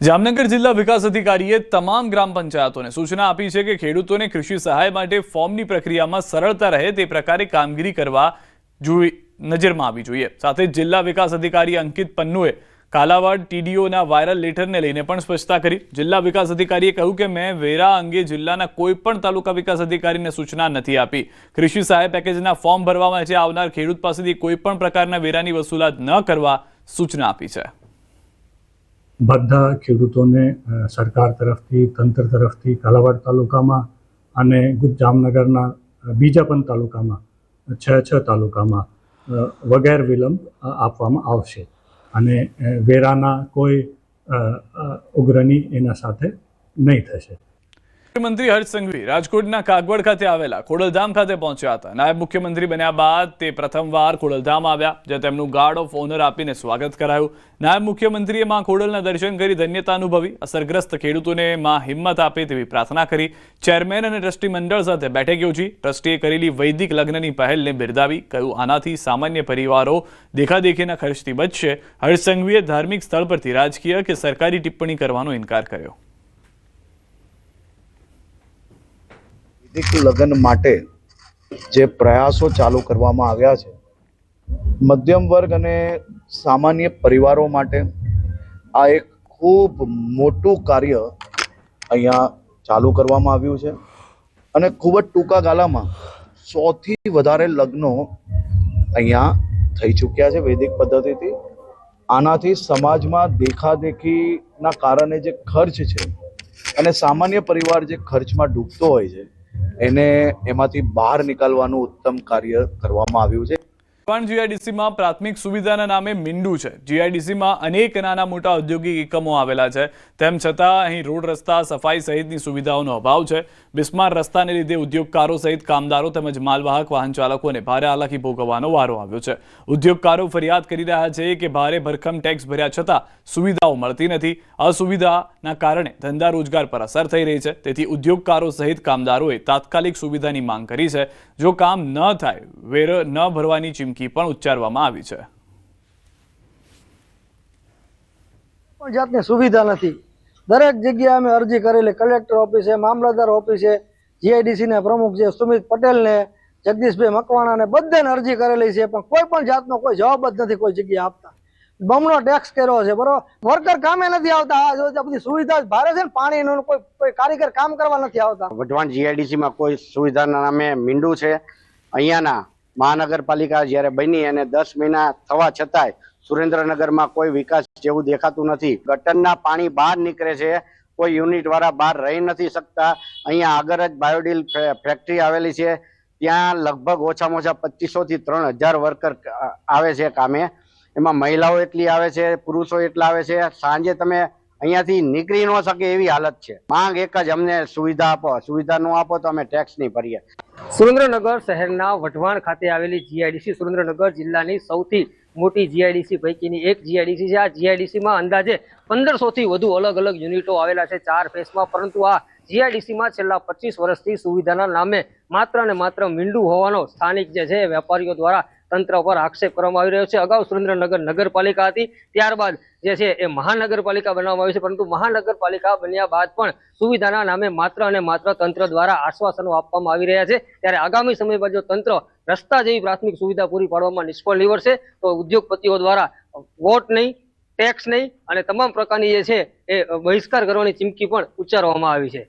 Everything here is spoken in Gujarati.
જામનગર જિલ્લા વિકાસ અધિકારીએ તમામ ગ્રામ પંચાયતોને સૂચના આપી છે કે ખેડૂતોને કૃષિ સહાય માટે ફોર્મની પ્રક્રિયામાં સરળતા રહે તે પ્રકારે કામગીરી કરવા નજરમાં આવવી જોઈએ। સાથે જ જિલ્લા વિકાસ અધિકારી અંકિત પન્નુએ કાલાવાડ ટીડીઓના વાયરલ લેટરને લઈને પણ સ્પષ્ટતા કરી। જિલ્લા વિકાસ અધિકારીએ કહ્યું કે મેં વેરા અંગે જિલ્લાના કોઈ પણ તાલુકા વિકાસ અધિકારીને સૂચના નથી આપી। કૃષિ સહાય પેકેજના ફોર્મ ભરવા માટે આવનાર ખેડૂત પાસેથી કોઈ પણ પ્રકારના વેરાની વસૂલાત ન કરવા સૂચના આપી છે। બધા ખેડૂતોને સરકાર તરફથી તંત્ર તરફથી કાલાવાડ તાલુકામાં અને જામનગરના બીજા પણ તાલુકામાં છ તાલુકામાં વગેર વિલંબ આપવામાં આવશે અને વેરાના કોઈ ઉઘરાણી એના સાથે નહીં થશે। मुख्यमंत्री हर्ष संघवी राजकोटના કાગવડ ખાતે આવેલા ખોડલધામ ખાતે પહોંચ્યા હતા। નાયબ મુખ્યમંત્રી બન્યા બાદ તે પ્રથમવાર ખોડલધામ આવ્યા, જ્યાં તેમનું ગાર્ડ ઓફ ઓનર આપીને સ્વાગત કરાયું। નાયબ મુખ્યમંત્રીએ માં ખોડલના દર્શન કરી ધન્યતા અનુભવી। અસરગ્રસ્ત ખેડૂતોને માં હિંમત આપે તેવી પ્રાર્થના કરી। ચેરમેન અને ટ્રસ્ટી મંડળ સાથે બેઠક યોજી। ટ્રસ્ટીએ કરેલી વૈદિક લગ્નની પહેલને બિરદાવી। કહ્યું, આનાથી સામાન્ય પરિવારો દેખાદેખીના ખર્ચથી બચશે। હર્ષ સંઘવીએ ધાર્મિક સ્થળ પરથી રાજકીય કે સરકારી ટિપ્પણી કરવાનો ઇનકાર કર્યો। લગ્ન માટે જે પ્રયાસો ચાલુ કરવામાં આવ્યા છે, મધ્યમ વર્ગ અને સામાન્ય પરિવારો માટે આ એક ખૂબ મોટું કાર્ય અહીંયા ચાલુ કરવામાં આવ્યું છે અને ખૂબ જ ટૂંકા ગાળામાં 100થી વધારે લગ્નો અહીંયા થઈ ચૂક્યા છે વૈદિક પદ્ધતિથી। આનાથી સમાજમાં દેખાદેખીના કારણે જે ખર્ચ છે અને સામાન્ય પરિવાર જે ખર્ચમાં ડૂબતો હોય છે એને એમાંથી બહાર નીકળવાનું ઉત્તમ કાર્ય કરવામાં આવ્યું છે। જીઆઈડીસીમાં પ્રાથમિક સુવિધાના નામે મીંડું છે। જીઆઈડીસીમાં અનેક નાના મોટા ઔદ્યોગિક એકમો આવેલા છે, તેમ છતાં અહીં રોડ રસ્તા સફાઈ સહિતની સુવિધાઓનો અભાવ છે। બિસ્માર રસ્તાને લીધે ઉદ્યોગકારો સહિત કામદારો તેમજ માલવાહક વાહન ચાલકોને ભારે હાલાકી ભોગવવાનો વારો આવ્યો છે। ઉદ્યોગકારો ફરિયાદ કરી રહ્યા છે કે ભારે ભરખમ ટેક્સ ભર્યા છતાં સુવિધાઓ મળતી નથી। અસુવિધાના કારણે ધંધા રોજગાર પર અસર થઈ રહી છે। તેથી ઉદ્યોગકારો સહિત કામદારોએ તાત્કાલિક સુવિધાની માંગ કરી છે। જો કામ ન થાય, વેર ન ભરવાની ચીમકી પણ ઉચ્ચારવામાં આવી છે। જાતની સુવિધા નથી। દરેક જગ્યાએ અમે અરજી કરેલી, કલેક્ટર ઓફિસે, મામલતદાર ઓફિસે, જીઆઈડીસી ના પ્રમુખ છે સુમિત પટેલ ને, જગદીશભાઈ મકવાણા ને, બધાને અરજી કરેલી છે, પણ કોઈ પણ જાતનો કોઈ જવાબ જ નથી કોઈ જગ્યાએ આપતા। બમણો ટેક્સ કર્યો છે, બરોબર, વર્કર કામે નથી આવતા। આ બધી સુવિધા ભારે છે ને, પાણીનું કોઈ કારીગર કામ કરવા નથી આવતા। વઢવાણ જીઆઈડીસીમાં કોઈ સુવિધાના નામે મીંડું છે। અહીંયાના મહાનગરપાલિકા જ્યારે બની અને 10 મહિના થવા છતાંય સુરેન્દ્રનગરમાં કોઈ વિકાસ જેવું દેખાતું નથી। ગટરના પાણી બહાર નીકળે છે, કોઈ યુનિટ વાળા બહાર રહી નથી શકતા। અહીંયા આગળ જ બાયોડીલ ફેક્ટરી આવેલી છે, ત્યાં લગભગ ઓછામાં ઓછા 2500 થી 3000 વર્કર આવે છે કામે। એમાં મહિલાઓ એટલી આવે છે, પુરુષો એટલા આવે છે। સાંજે તમે અહીંયાથી નીકળી ન શકે એવી હાલત છે। માંગ એક જ, અમને સુવિધા આપો। સુવિધા ન આપો તો અમે ટેક્સ નહીં ભરીએ। સુરેન્દ્રનગર શહેરના વઢવાણ ખાતે આવેલી જીઆઈડીસી સુરેન્દ્રનગર જિલ્લાની સૌથી મોટી જીઆઈડીસી પૈકીની એક જીઆઈડીસી છે। આ જીઆઈડીસીમાં અંદાજે 1500 થી વધુ અલગ અલગ યુનિટો આવેલા છે 4 ફેસમાં, પરંતુ આ જીઆઈડીસીમાં છેલ્લા 25 વર્ષથી સુવિધાના નામે માત્ર ને માત્ર મીંડું હોવાનો સ્થાનિક જે છે વેપારીઓ દ્વારા તંત્ર પર આક્ષેપ કરવામાં આવી રહ્યો છે। અગાઉ સુરેન્દ્રનગર નગરપાલિકા હતી, ત્યારબાદ જે છે એ મહાનગરપાલિકા બનાવવામાં આવી છે, પરંતુ મહાનગરપાલિકા બન્યા બાદ પણ સુવિધાના નામે માત્ર અને માત્ર તંત્ર દ્વારા આશ્વાસનો આપવામાં આવી રહ્યા છે। ત્યારે આગામી સમયમાં જો તંત્ર રસ્તા જેવી પ્રાથમિક સુવિધા પૂરી પાડવામાં નિષ્ફળ નીવડશે તો ઉદ્યોગપતિઓ દ્વારા વોટ નહીં, ટેક્સ નહીં અને તમામ પ્રકારની જે છે એ બહિષ્કાર કરવાની ચીમકી પણ ઉચ્ચારવામાં આવી છે।